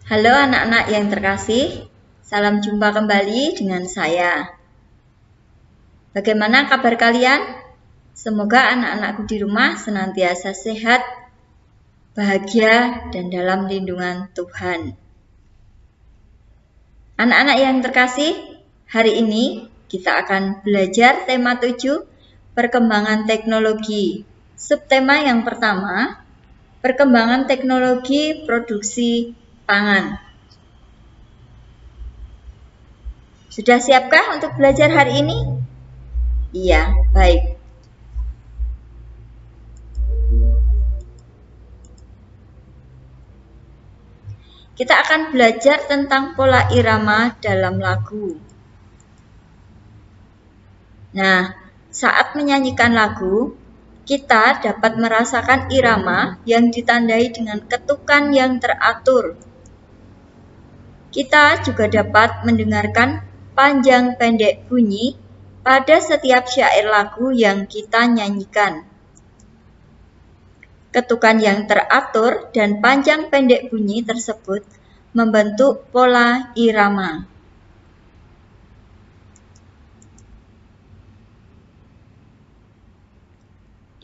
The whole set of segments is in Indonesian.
Halo anak-anak yang terkasih, salam jumpa kembali dengan saya. Bagaimana kabar kalian? Semoga anak-anakku di rumah senantiasa sehat, bahagia, dan dalam lindungan Tuhan. Anak-anak yang terkasih, hari ini kita akan belajar tema 7, perkembangan teknologi. Subtema yang pertama, perkembangan teknologi produksi pangan. Sudah siapkah untuk belajar hari ini? Iya, baik. Kita akan belajar tentang pola irama dalam lagu. Nah, saat menyanyikan lagu, kita dapat merasakan irama yang ditandai dengan ketukan yang teratur. Kita juga dapat mendengarkan panjang pendek bunyi pada setiap syair lagu yang kita nyanyikan. Ketukan yang teratur dan panjang pendek bunyi tersebut membentuk pola irama.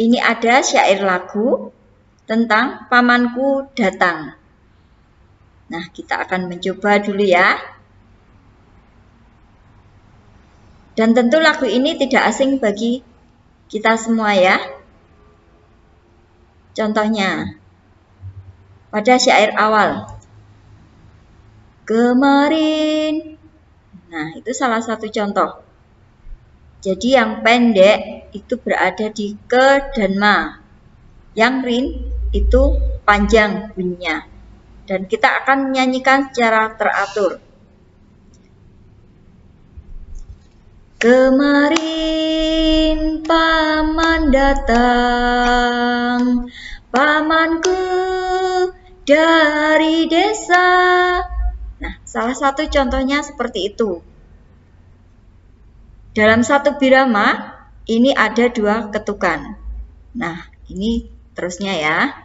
Ini ada syair lagu tentang pamanku datang. Nah, kita akan mencoba dulu ya. Dan tentu lagu ini tidak asing bagi kita semua ya. Contohnya, pada syair awal. Kemarin. Nah, itu salah satu contoh. Jadi yang pendek itu berada di ke dan ma. Yang rin itu panjang bunyinya. Dan kita akan menyanyikan secara teratur. Kemarin paman datang, pamanku dari desa. Nah, salah satu contohnya seperti itu. Dalam satu birama, ini ada 2 ketukan. Nah, ini terusnya ya.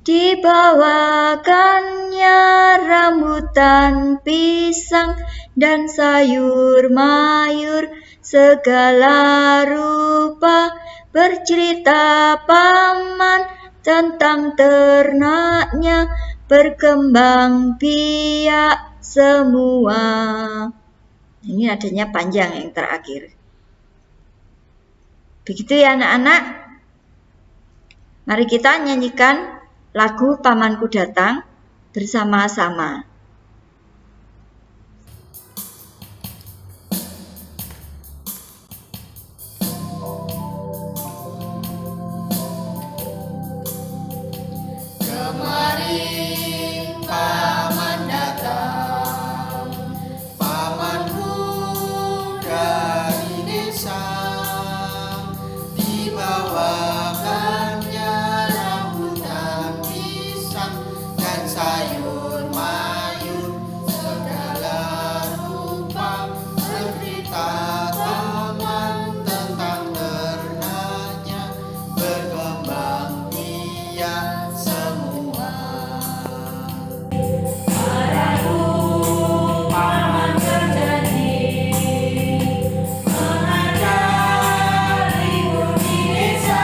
Dibawakannya rambutan pisang dan sayur mayur segala rupa, bercerita paman tentang ternaknya, berkembang biak semua. Ini adanya panjang yang terakhir. Begitu ya anak-anak. Mari kita nyanyikan lagu Pamanku Datang bersama-sama. Kemarin paman datang, pamanku dari desa, dibawakannya rambutan pisang dan sayur mayur segala rupa, bercerita paman tentang ternaknya, berkembang biak semua. Paman berjanji mengajak libur di desa,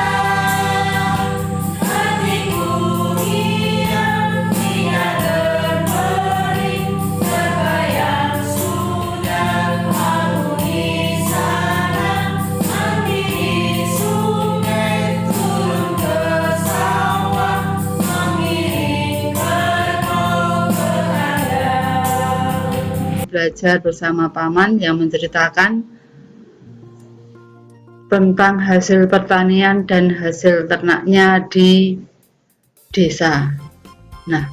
hatiku hilang tidak terberi, terbayang sudah lalu di sana, mandi sungai turun ke sawah, mengiring kerbau ke kandang. Belajar bersama paman yang menceritakan tentang hasil pertanian dan hasil ternaknya di desa. Nah,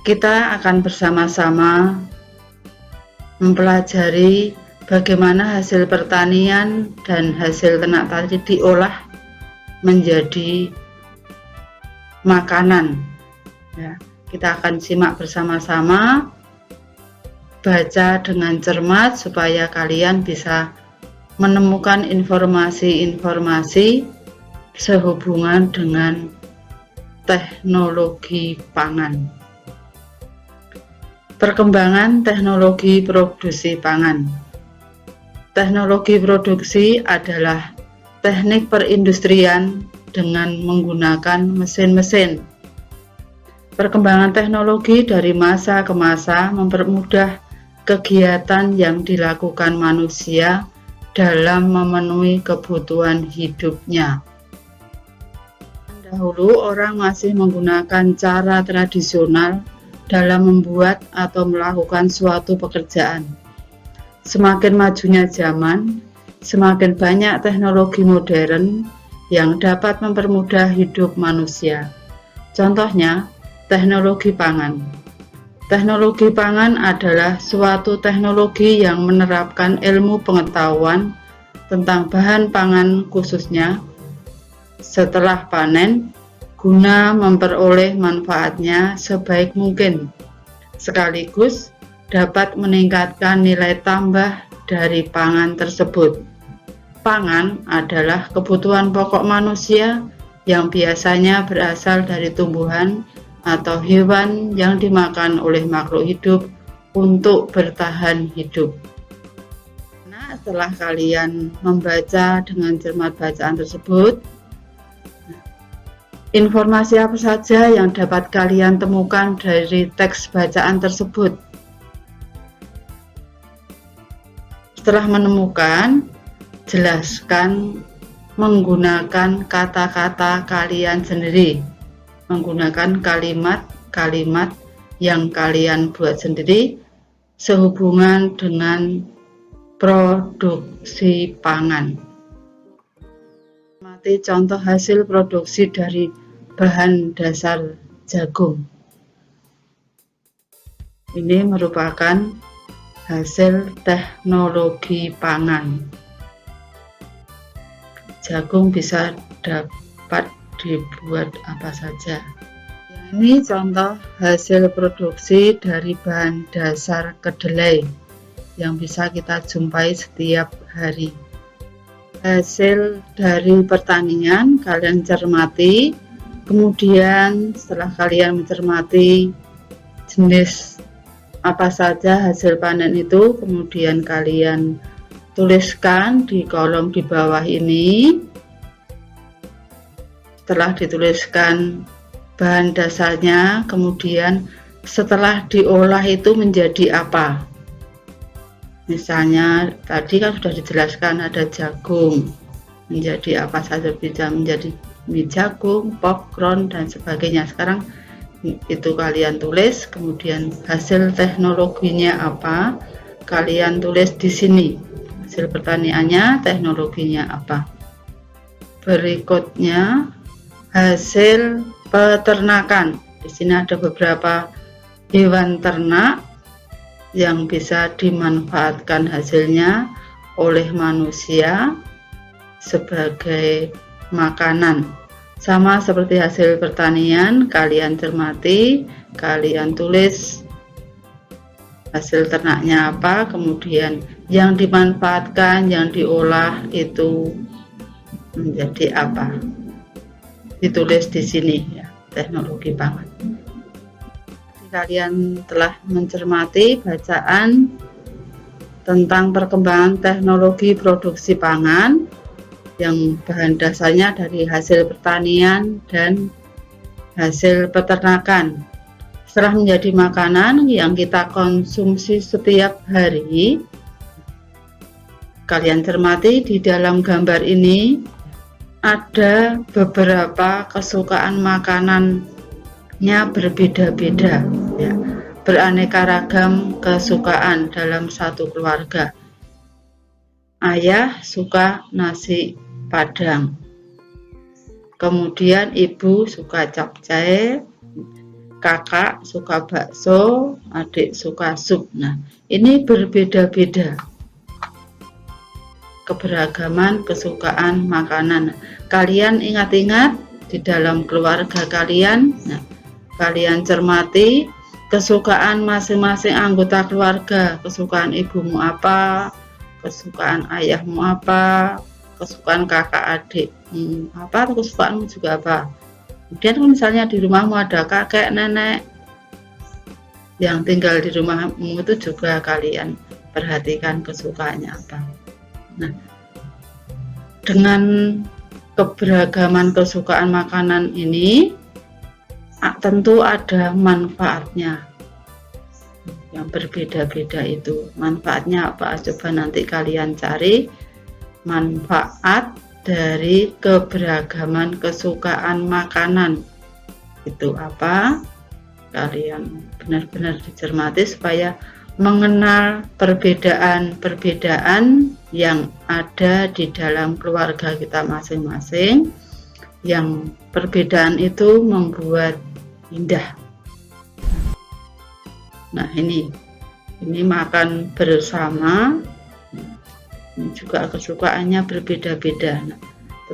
kita akan bersama-sama mempelajari bagaimana hasil pertanian dan hasil ternak tadi diolah menjadi makanan. Ya, kita akan simak bersama-sama, baca dengan cermat supaya kalian bisa menemukan informasi-informasi sehubungan dengan teknologi pangan. Perkembangan teknologi produksi pangan. Teknologi produksi adalah teknik perindustrian dengan menggunakan mesin-mesin. Perkembangan teknologi dari masa ke masa mempermudah kegiatan yang dilakukan manusia dalam memenuhi kebutuhan hidupnya. Dahulu orang masih menggunakan cara tradisional dalam membuat atau melakukan suatu pekerjaan. Semakin majunya zaman, semakin banyak teknologi modern yang dapat mempermudah hidup manusia. Contohnya, teknologi pangan. Teknologi pangan adalah suatu teknologi yang menerapkan ilmu pengetahuan tentang bahan pangan khususnya setelah panen guna memperoleh manfaatnya sebaik mungkin, sekaligus dapat meningkatkan nilai tambah dari pangan tersebut. Pangan adalah kebutuhan pokok manusia yang biasanya berasal dari tumbuhan atau hewan yang dimakan oleh makhluk hidup untuk bertahan hidup. Nah, setelah kalian membaca dengan cermat bacaan tersebut, informasi apa saja yang dapat kalian temukan dari teks bacaan tersebut? Setelah menemukan, jelaskan menggunakan kata-kata kalian sendiri, menggunakan kalimat-kalimat yang kalian buat sendiri sehubungan dengan produksi pangan. Amati contoh hasil produksi dari bahan dasar jagung. Ini merupakan hasil teknologi pangan. Jagung bisa dapat dibuat apa saja. Ini contoh hasil produksi dari bahan dasar kedelai yang bisa kita jumpai setiap hari. Hasil dari pertanian kalian cermati, kemudian setelah kalian mencermati jenis apa saja hasil panen itu, kemudian kalian tuliskan di kolom di bawah ini. Setelah dituliskan bahan dasarnya, kemudian setelah diolah itu menjadi apa. Misalnya tadi kan sudah dijelaskan ada jagung, menjadi apa saja, bisa menjadi mie jagung, popcorn dan sebagainya. Sekarang itu kalian tulis, kemudian hasil teknologinya apa, kalian tulis di sini. Hasil pertaniannya, teknologinya apa. Berikutnya hasil peternakan. Di sini ada beberapa hewan ternak yang bisa dimanfaatkan hasilnya oleh manusia sebagai makanan. Sama seperti hasil pertanian, kalian cermati, kalian tulis hasil ternaknya apa, kemudian yang dimanfaatkan, yang diolah itu menjadi apa. Ditulis di sini ya, teknologi pangan. Kalian telah mencermati bacaan tentang perkembangan teknologi produksi pangan yang bahan dasarnya dari hasil pertanian dan hasil peternakan. Setelah menjadi makanan yang kita konsumsi setiap hari, kalian cermati di dalam gambar ini ada beberapa kesukaan makanannya berbeda-beda, ya, beraneka ragam kesukaan dalam satu keluarga. Ayah suka nasi padang, kemudian ibu suka capcay, kakak suka bakso, adik suka sup. Nah, ini berbeda-beda keberagaman kesukaan makanan. Kalian ingat-ingat di dalam keluarga kalian, nah, kalian cermati kesukaan masing-masing anggota keluarga. Kesukaan ibumu apa, kesukaan ayahmu apa, kesukaan kakak adik apa, kesukaanmu juga apa. Kemudian kalau misalnya di rumahmu ada kakek, nenek yang tinggal di rumahmu, itu juga kalian perhatikan kesukaannya apa. Nah, dengan keberagaman kesukaan makanan ini tentu ada manfaatnya yang berbeda-beda. Itu manfaatnya apa? Coba nanti kalian cari manfaat dari keberagaman kesukaan makanan itu apa. Kalian benar-benar dicermati supaya mengenal perbedaan-perbedaan yang ada di dalam keluarga kita masing-masing, yang perbedaan itu membuat indah. Nah, ini makan bersama, ini juga kesukaannya berbeda-beda. Nah,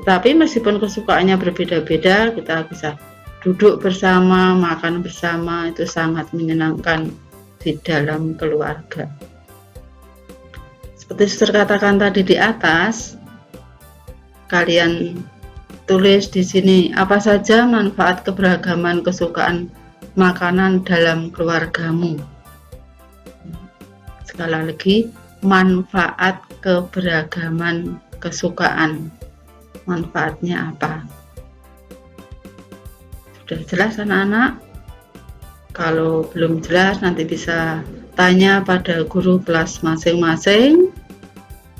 tetapi meskipun kesukaannya berbeda-beda, kita bisa duduk bersama, makan bersama, itu sangat menyenangkan di dalam keluarga. Seperti Suster katakan tadi di atas, kalian tulis di sini apa saja manfaat keberagaman kesukaan makanan dalam keluargamu. Sekali lagi, manfaat keberagaman kesukaan, manfaatnya apa? Sudah jelas anak-anak? Kalau belum jelas nanti bisa tanya pada guru kelas masing-masing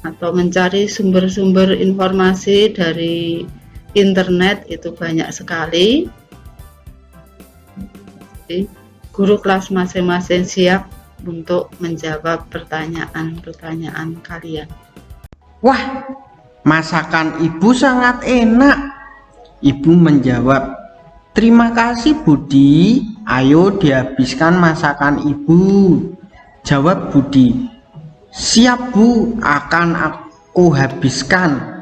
atau mencari sumber-sumber informasi dari internet, itu banyak sekali. Jadi, guru kelas masing-masing siap untuk menjawab pertanyaan-pertanyaan kalian. Wah, masakan ibu sangat enak. Ibu menjawab, terima kasih Budi, ayo dihabiskan masakan ibu. Jawab Budi, siap Bu, akan aku habiskan.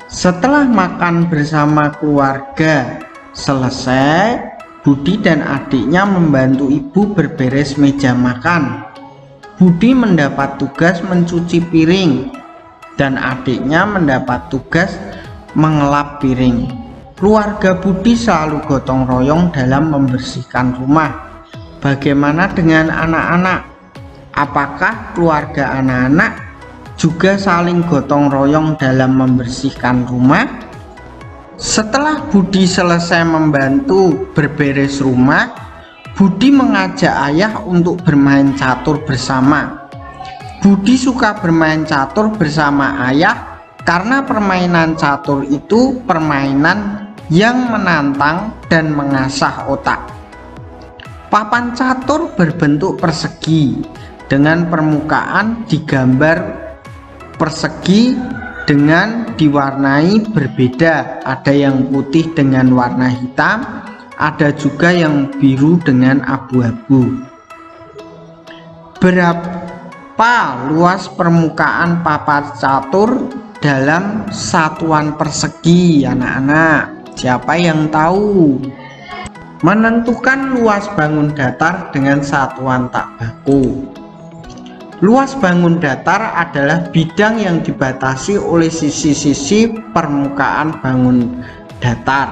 Setelah makan bersama keluarga selesai, Budi dan adiknya membantu ibu berberes meja makan. Budi mendapat tugas mencuci piring dan adiknya mendapat tugas mengelap piring. Keluarga Budi selalu gotong royong dalam membersihkan rumah. Bagaimana dengan anak-anak? Apakah keluarga anak-anak juga saling gotong royong dalam membersihkan rumah? Setelah Budi selesai membantu berberes rumah, Budi mengajak ayah untuk bermain catur bersama. Budi suka bermain catur bersama ayah karena permainan catur itu permainan yang menantang dan mengasah otak. Papan catur berbentuk persegi dengan permukaan digambar persegi dengan diwarnai berbeda, ada yang putih dengan warna hitam, ada juga yang biru dengan abu-abu. Berapa luas permukaan papan catur dalam satuan persegi, anak-anak? Siapa yang tahu? Menentukan luas bangun datar dengan satuan tak baku. Luas bangun datar adalah bidang yang dibatasi oleh sisi-sisi permukaan bangun datar.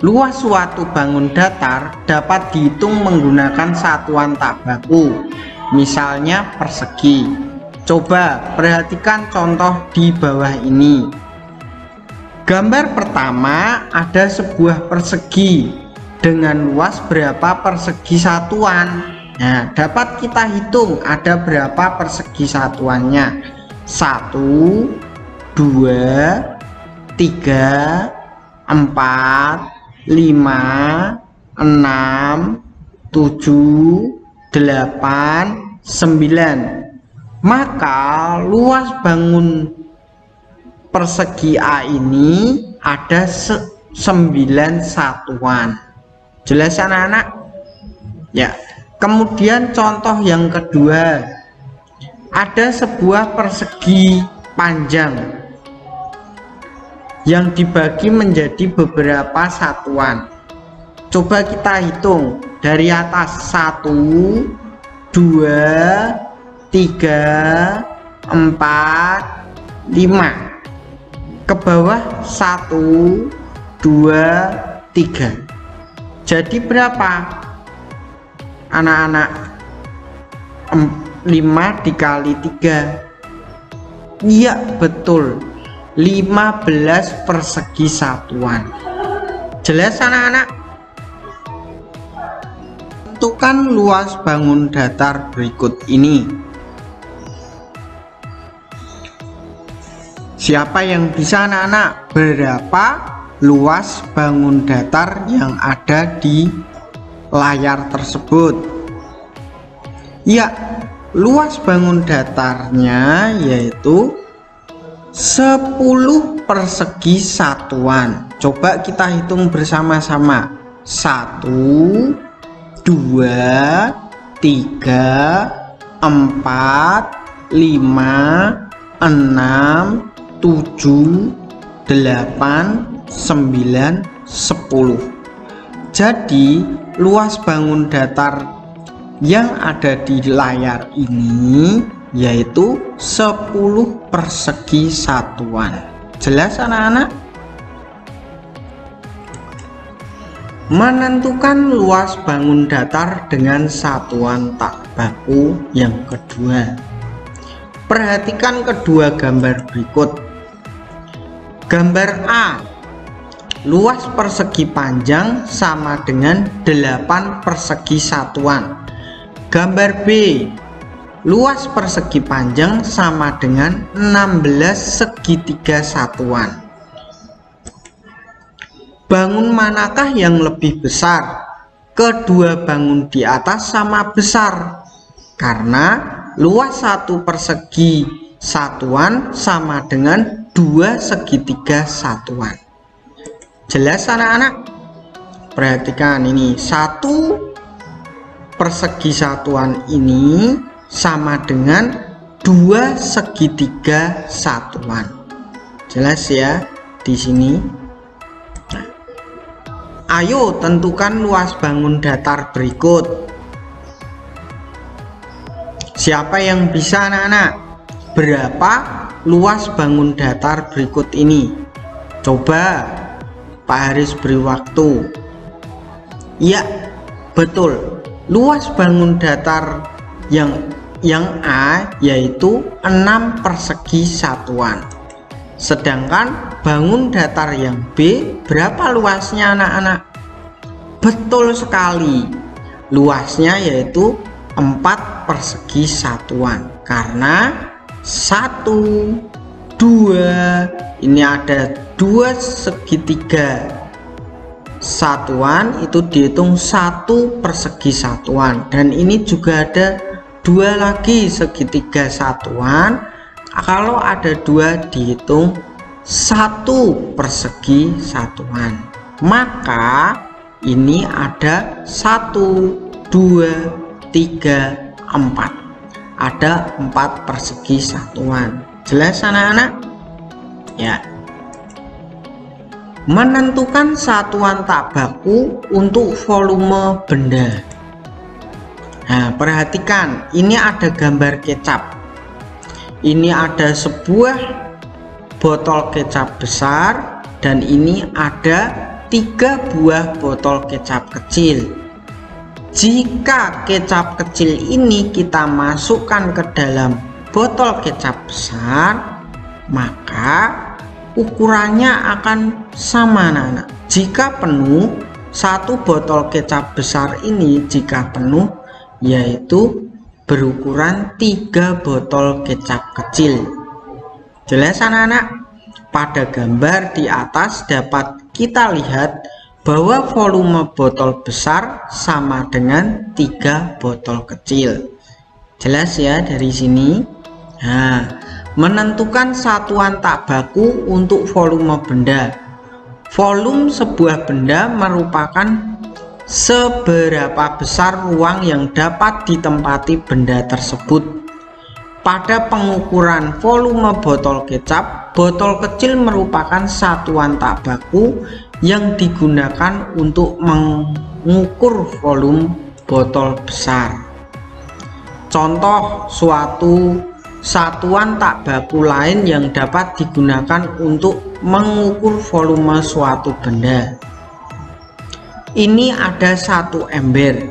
Luas suatu bangun datar dapat dihitung menggunakan satuan tak baku, misalnya persegi. Coba perhatikan contoh di bawah ini. Gambar pertama ada sebuah persegi dengan luas berapa persegi satuan. Nah, dapat kita hitung ada berapa persegi satuannya. 1, 2, 3, 4, 5, 6, 7, 8, 9. Maka luas bangun persegi A ini ada 9 satuan. Jelas anak-anak? Ya. Kemudian contoh yang kedua, ada sebuah persegi panjang yang dibagi menjadi beberapa satuan. Coba kita hitung dari atas, 1, 2, 3, 4, 5. Ke bawah 1, 2, 3. Jadi berapa anak-anak? 5 dikali 3. Iya betul, 15 persegi satuan. Jelas anak-anak? Tentukan luas bangun datar berikut ini. Siapa yang bisa anak-anak? Berapa luas bangun datar yang ada di layar tersebut? Ya, luas bangun datarnya yaitu 10 persegi satuan. Coba kita hitung bersama-sama. 1, 2, 3, 4, 5, 6, 7, 8, 9, 10. Jadi luas bangun datar yang ada di layar ini yaitu 10 persegi satuan. Jelas anak-anak? Menentukan luas bangun datar dengan satuan tak baku yang kedua. Perhatikan kedua gambar berikut. Gambar A, luas persegi panjang sama dengan 8 persegi satuan. Gambar B, luas persegi panjang sama dengan 16 segitiga satuan. Bangun manakah yang lebih besar? Kedua bangun di atas sama besar, karena luas 1 persegi satuan sama dengan 2 segitiga satuan. Jelas anak-anak? Perhatikan ini, 1 persegi satuan ini sama dengan 2 segitiga satuan. Jelas ya di sini? Nah, ayo tentukan luas bangun datar berikut. Siapa yang bisa anak-anak? Berapa luas bangun datar berikut ini? Coba Pak Haris beri waktu. Ya, betul. Luas bangun datar yang A yaitu 6 persegi satuan. Sedangkan bangun datar yang B berapa luasnya anak-anak? Betul sekali. Luasnya yaitu 4 persegi satuan. Karena 1, 2, ini ada 2 segitiga satuan, itu dihitung 1 persegi satuan, dan ini juga ada 2 lagi segitiga satuan. Kalau ada 2 dihitung 1 persegi satuan. Maka ini ada 1, 2, 3, 4. Ada 4 persegi satuan. Jelas anak-anak? Ya. Menentukan satuan tak baku untuk volume benda. Nah, perhatikan, ini ada gambar kecap. Ini ada sebuah botol kecap besar, dan ini ada 3 buah botol kecap kecil. Jika kecap kecil ini kita masukkan ke dalam botol kecap besar, maka ukurannya akan sama anak-anak. Jika penuh, 1 botol kecap besar ini jika penuh yaitu berukuran 3 botol kecap kecil. Jelas anak-anak? Pada gambar di atas dapat kita lihat bahwa volume botol besar sama dengan 3 botol kecil. Jelas ya dari sini? Nah, menentukan satuan tak baku untuk volume benda. Volume sebuah benda merupakan seberapa besar ruang yang dapat ditempati benda tersebut. Pada pengukuran volume botol kecap, botol kecil merupakan satuan tak baku yang digunakan untuk mengukur volume botol besar. Contoh suatu satuan tak baku lain yang dapat digunakan untuk mengukur volume suatu benda. Ini ada satu ember.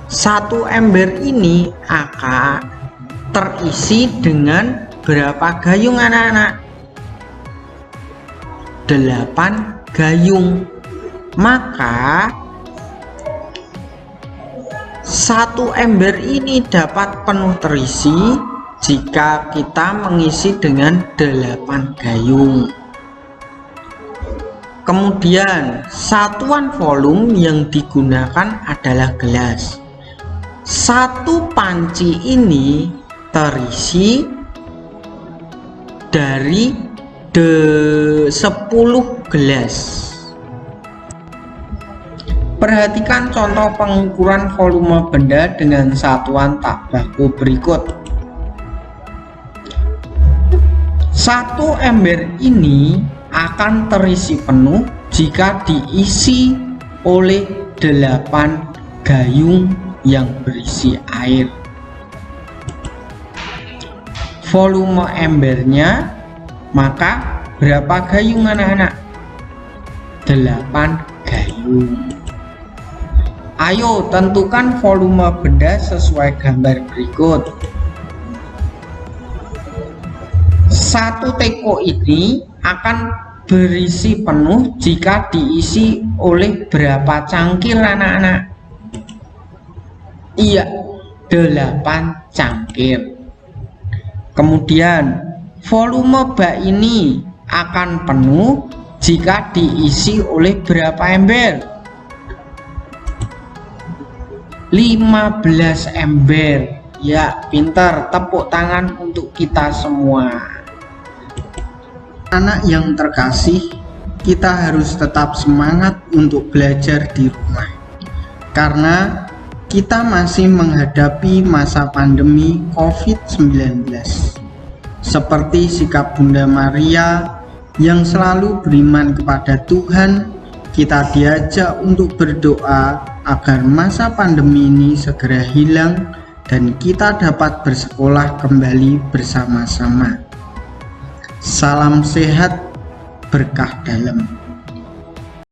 Satu ember ini akan terisi dengan berapa gayung anak-anak? 8 gayung. Maka satu ember ini dapat penuh terisi jika kita mengisi dengan 8 gayung. Kemudian satuan volume yang digunakan adalah gelas. Satu panci ini terisi dari 10 gelas. Perhatikan contoh pengukuran volume benda dengan satuan tak baku berikut. Satu ember ini akan terisi penuh jika diisi oleh 8 gayung yang berisi air. Volume embernya, maka berapa gayung anak-anak? 8 gayung. Ayo tentukan volume benda sesuai gambar berikut. Satu teko ini akan berisi penuh jika diisi oleh berapa cangkir anak-anak? Iya, 8 cangkir. Kemudian volume bak ini akan penuh jika diisi oleh berapa ember? 15 ember. Ya, pintar. Tepuk tangan untuk kita semua. Anak yang terkasih, kita harus tetap semangat untuk belajar di rumah. Karena kita masih menghadapi masa pandemi COVID-19. Seperti sikap Bunda Maria yang selalu beriman kepada Tuhan, kita diajak untuk berdoa agar masa pandemi ini segera hilang dan kita dapat bersekolah kembali bersama-sama. Salam sehat, berkah dalam.